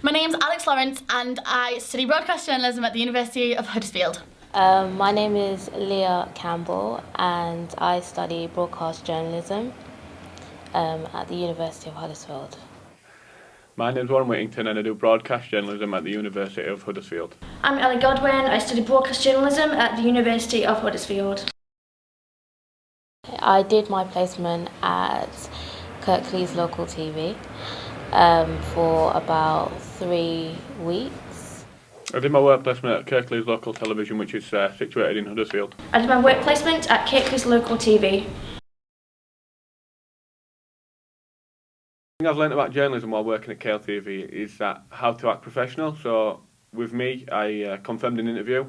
My name's Alex Lawrence and I study broadcast journalism at the University of Huddersfield. My name is Leah Campbell and I study broadcast journalism at the University of Huddersfield. My name's Warren Whittington and I do broadcast journalism at the University of Huddersfield. I'm Ellie Godwin, I study broadcast journalism at the University of Huddersfield. I did my placement at Kirklees Local TV for about 3 weeks. I did my work placement at Kirklees Local Television, which is situated in Huddersfield. I did my work placement at Kirklees Local TV. The thing I've learnt about journalism while working at KLTV is that how to act professional. So with me, I confirmed an interview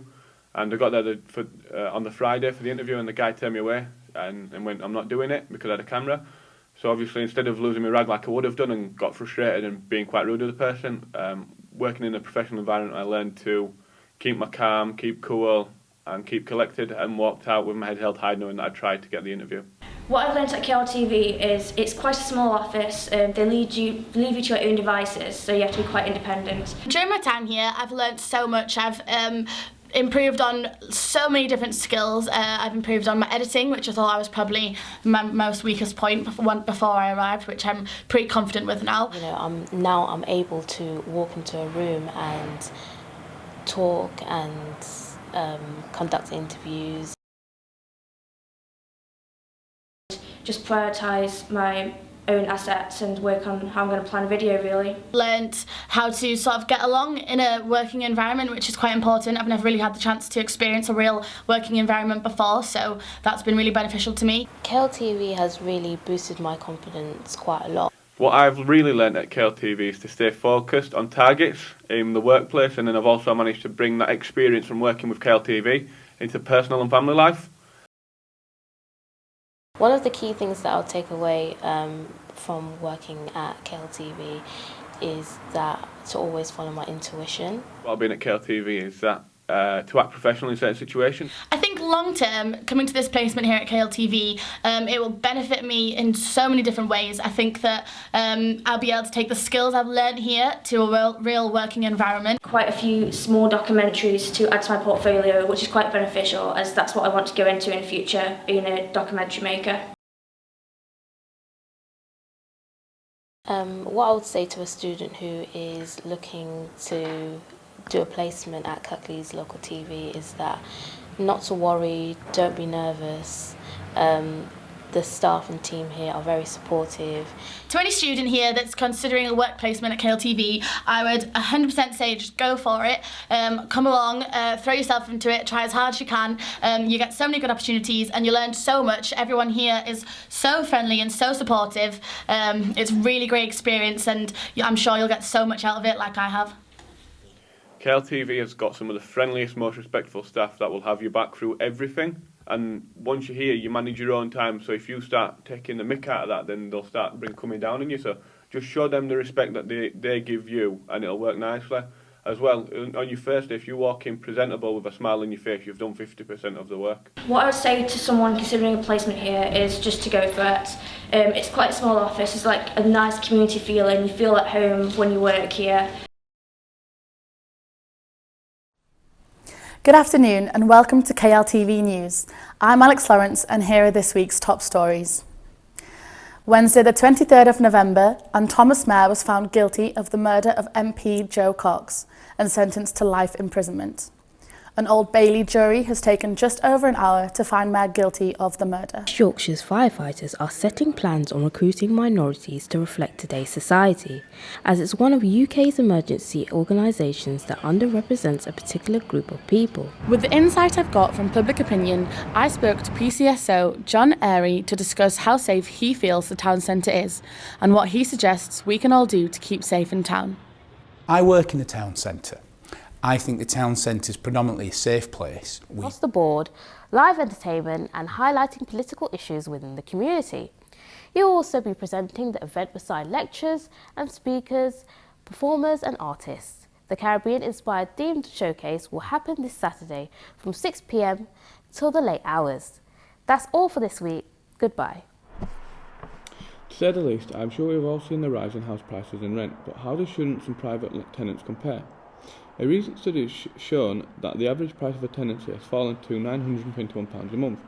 and I got there on the Friday for the interview and the guy turned me away and went, I'm not doing it because I had a camera. So obviously instead of losing my rag like I would have done and got frustrated and being quite rude to the person, working in a professional environment I learned to keep my calm, keep cool and keep collected and walked out with my head held high knowing that I tried to get the interview. What I've learnt at KLTV is it's quite a small office, they leave you to your own devices, so you have to be quite independent. During my time here, I've learnt so much. I've improved on so many different skills. I've improved on my editing, which I thought I was probably my most weakest point before I arrived, which I'm pretty confident with now. You know, I'm able to walk into a room and talk and conduct interviews. Just prioritise my own assets and work on how I'm going to plan a video really. Learnt how to sort of get along in a working environment, which is quite important. I've never really had the chance to experience a real working environment before, so that's been really beneficial to me. KLTV has really boosted my confidence quite a lot. What I've really learnt at KLTV is to stay focused on targets in the workplace, and then I've also managed to bring that experience from working with KLTV into personal and family life. One of the key things that I'll take away from working at KLTV is that to always follow my intuition. While being at KLTV is that to act professionally in certain situations. I think long term, coming to this placement here at KLTV, it will benefit me in so many different ways. I think that I'll be able to take the skills I've learned here to a real working environment. Quite a few small documentaries to add to my portfolio, which is quite beneficial as that's what I want to go into in the future, being a documentary maker. What I would say to a student who is looking to do a placement at Kirklees Local TV is that not to worry, don't be nervous. The staff and team here are very supportive. To any student here that's considering a work placement at KLTV, I would 100% say just go for it. Come along, throw yourself into it, try as hard as you can. You get so many good opportunities and you learn so much. Everyone here is so friendly and so supportive. It's a really great experience and I'm sure you'll get so much out of it like I have. KLTV has got some of the friendliest, most respectful staff that will have you back through everything. And once you're here, you manage your own time. So if you start taking the mick out of that, then they'll start coming down on you. So just show them the respect that they give you, and it'll work nicely. As well, on your first day, if you walk in presentable with a smile on your face, you've done 50% of the work. What I would say to someone considering a placement here is just to go for it. It's quite a small office, it's like a nice community feeling. You feel at home when you work here. Good afternoon and welcome to KLTV News. I'm Alex Lawrence and here are this week's top stories. Wednesday the 23rd of November, and Thomas Mair was found guilty of the murder of MP Joe Cox and sentenced to life imprisonment. An Old Bailey jury has taken just over an hour to find Mair guilty of the murder. Yorkshire's firefighters are setting plans on recruiting minorities to reflect today's society, as it's one of UK's emergency organisations that underrepresents a particular group of people. With the insight I've got from public opinion, I spoke to PCSO John Airy to discuss how safe he feels the town centre is and what he suggests we can all do to keep safe in town. I work in the town centre. I think the town centre is predominantly a safe place. Across the board, live entertainment and highlighting political issues within the community. He'll also be presenting the event beside lectures and speakers, performers and artists. The Caribbean-inspired themed showcase will happen this Saturday from 6 p.m. till the late hours. That's all for this week. Goodbye. say the least, I'm sure we've all seen the rise in house prices and rent, but how do students and private tenants compare? A recent study has shown that the average price of a tenancy has fallen to £921 a month.